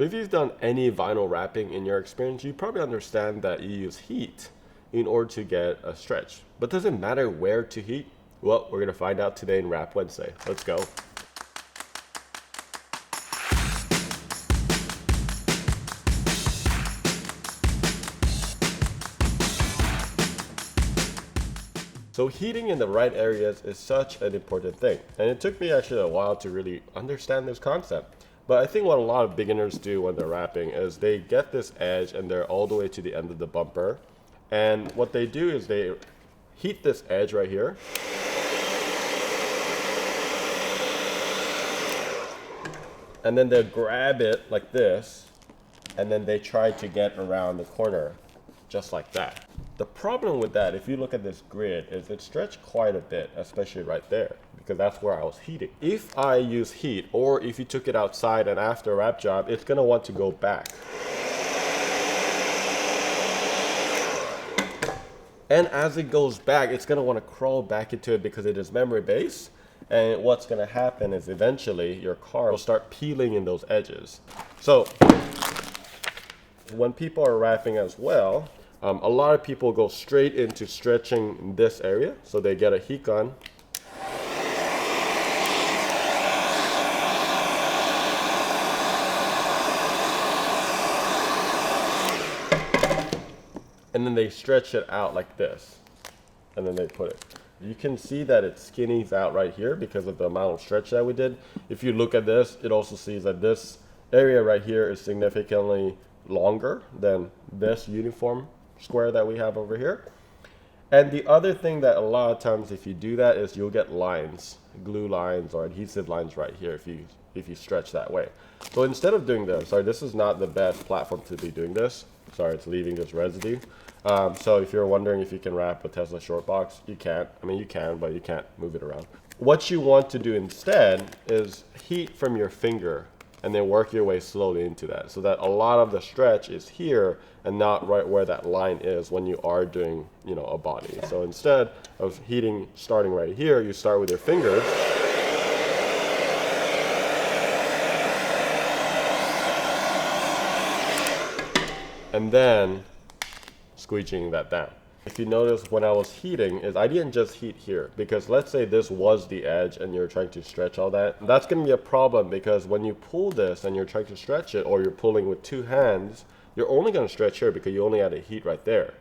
So if you've done any vinyl wrapping in your experience, you probably understand that you use heat in order to get a stretch. But does it matter where to heat? Well, we're gonna find out today in Wrap Wednesday. Let's go. So heating in the right areas is such an important thing. And it took me actually a while to really understand this concept. But I think what a lot of beginners do when they're wrapping is they get this edge and they're all the way to the end of the bumper. And what they do is they heat this edge right here. And then they grab it like this, and then they try to get around the corner just like that. The problem with that, if you look at this grid, is it stretched quite a bit, especially right there, because that's where I was heating. If I use heat, or if you took it outside and after a wrap job, it's gonna want to go back. And as it goes back, it's gonna wanna crawl back into it because it is memory based. And what's gonna happen is eventually your car will start peeling in those edges. So when people are wrapping as well, a lot of people go straight into stretching this area. So they get a heat gun. And then they stretch it out like this. And then they put it. You can see that it skinnies out right here because of the amount of stretch that we did. If you look at this, it also sees that this area right here is significantly longer than this uniform square that we have over here. And the other thing that a lot of times if you do that is you'll get lines, glue lines or adhesive lines right here if you stretch that way. So instead of doing this, sorry, this is not the best platform to be doing this. Sorry, it's leaving this residue. So if you're wondering if you can wrap a Tesla short box, you can't. I mean, you can, but you can't move it around. What you want to do instead is heat from your finger and then work your way slowly into that so that a lot of the stretch is here and not right where that line is when you are doing, you know, a body. So instead of heating starting right here, you start with your fingers. And then squeegeeing that down. If you notice when I was heating is I didn't just heat here because let's say this was the edge and you're trying to stretch all that. That's going to be a problem because when you pull this and you're trying to stretch it or you're pulling with two hands, you're only going to stretch here because you only had a heat right there.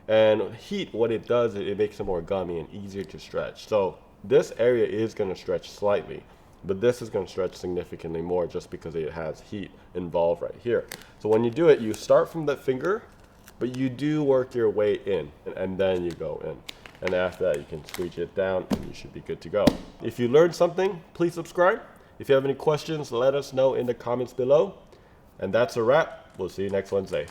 And heat, what it does, it makes it more gummy and easier to stretch. So this area is going to stretch slightly, but this is going to stretch significantly more just because it has heat involved right here. So when you do it, you start from the finger, but you do work your way in and then you go in. And after that, you can squeeze it down and you should be good to go. If you learned something, please subscribe. If you have any questions, let us know in the comments below. And that's a wrap. We'll see you next Wednesday.